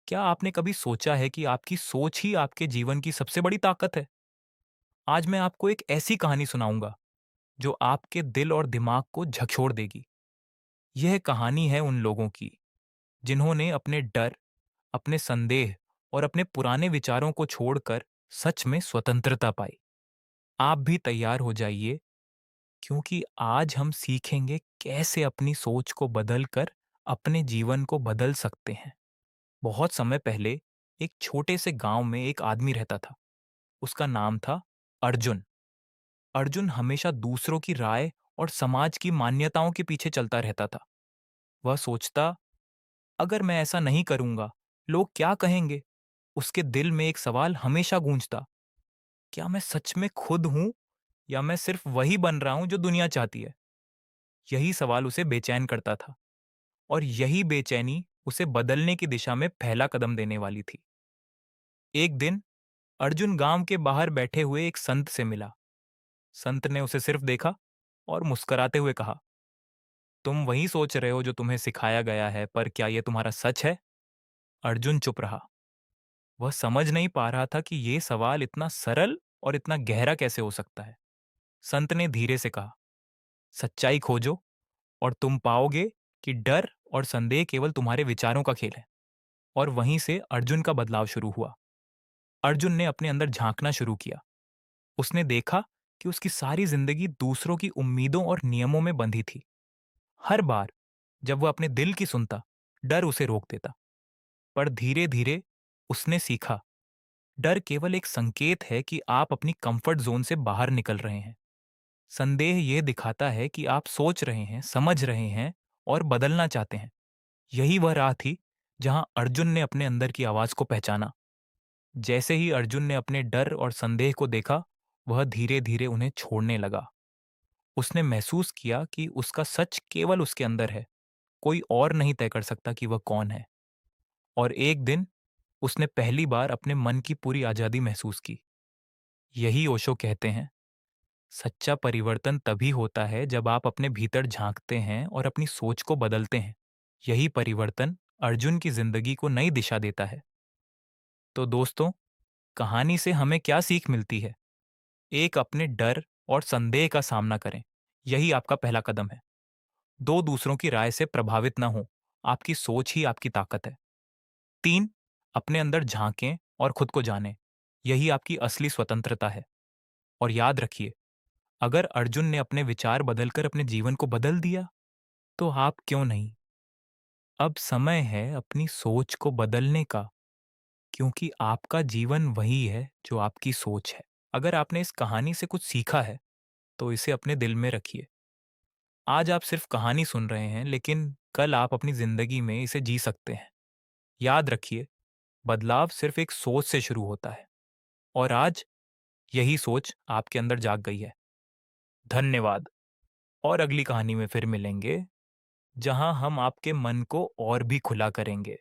क्या आपने कभी सोचा है कि आपकी सोच ही आपके जीवन की सबसे बड़ी ताकत है? आज मैं आपको एक ऐसी कहानी सुनाऊंगा जो आपके दिल और दिमाग को झकझोर देगी। यह कहानी है उन लोगों की जिन्होंने अपने डर, अपने संदेह और अपने पुराने विचारों को छोड़कर सच में स्वतंत्रता पाई। आप भी तैयार हो जाइए, क्योंकि आज हम सीखेंगे कैसे अपनी सोच को बदलकर अपने जीवन को बदल सकते हैं। बहुत समय पहले एक छोटे से गांव में एक आदमी रहता था। उसका नाम था अर्जुन। अर्जुन हमेशा दूसरों की राय और समाज की मान्यताओं के पीछे चलता रहता था। वह सोचता, अगर मैं ऐसा नहीं करूंगा, लोग क्या कहेंगे? उसके दिल में एक सवाल हमेशा गूंजता, क्या मैं सच में खुद हूं या मैं सिर्फ वही बन रहा हूं जो दुनिया चाहती है? यही सवाल उसे बेचैन करता था, और यही बेचैनी उसे बदलने की दिशा में पहला कदम देने वाली थी। एक दिन अर्जुन गांव के बाहर बैठे हुए एक संत से मिला। संत ने उसे सिर्फ देखा और मुस्कुराते हुए कहा, तुम वही सोच रहे हो जो तुम्हें सिखाया गया है, पर क्या यह तुम्हारा सच है? अर्जुन चुप रहा। वह समझ नहीं पा रहा था कि यह सवाल इतना सरल और इतना गहरा कैसे हो सकता है। संत ने धीरे से कहा, सच्चाई खोजो और तुम पाओगे कि डर और संदेह केवल तुम्हारे विचारों का खेल है। और वहीं से अर्जुन का बदलाव शुरू हुआ। अर्जुन ने अपने अंदर झांकना शुरू किया। उसने देखा कि उसकी सारी जिंदगी दूसरों की उम्मीदों और नियमों में बंधी थी। हर बार जब वह अपने दिल की सुनता, डर उसे रोक देता। पर धीरे धीरे उसने सीखा, डर केवल एक संकेत है कि आप अपनी कंफर्ट जोन से बाहर निकल रहे हैं। संदेह यह दिखाता है कि आप सोच रहे हैं, समझ रहे हैं और बदलना चाहते हैं। यही वह राह थी जहां अर्जुन ने अपने अंदर की आवाज को पहचाना। जैसे ही अर्जुन ने अपने डर और संदेह को देखा, वह धीरे धीरे उन्हें छोड़ने लगा। उसने महसूस किया कि उसका सच केवल उसके अंदर है। कोई और नहीं तय कर सकता कि वह कौन है। और एक दिन उसने पहली बार अपने मन की पूरी आजादी महसूस की। यही ओशो कहते हैं, सच्चा परिवर्तन तभी होता है जब आप अपने भीतर झांकते हैं और अपनी सोच को बदलते हैं। यही परिवर्तन अर्जुन की जिंदगी को नई दिशा देता है। तो दोस्तों, कहानी से हमें क्या सीख मिलती है? एक, अपने डर और संदेह का सामना करें। यही आपका पहला कदम है। दो, दूसरों की राय से प्रभावित ना हो। आपकी सोच ही आपकी ताकत है। तीन, अपने अंदर झांकें और खुद को जानें। यही आपकी असली स्वतंत्रता है। और याद रखिए, अगर अर्जुन ने अपने विचार बदलकर अपने जीवन को बदल दिया, तो आप क्यों नहीं? अब समय है अपनी सोच को बदलने का, क्योंकि आपका जीवन वही है जो आपकी सोच है। अगर आपने इस कहानी से कुछ सीखा है, तो इसे अपने दिल में रखिए। आज आप सिर्फ कहानी सुन रहे हैं, लेकिन कल आप अपनी जिंदगी में इसे जी सकते हैं। याद रखिए, बदलाव सिर्फ एक सोच से शुरू होता है, और आज यही सोच आपके अंदर जाग गई है। धन्यवाद। और अगली कहानी में फिर मिलेंगे, जहां हम आपके मन को और भी खुला करेंगे।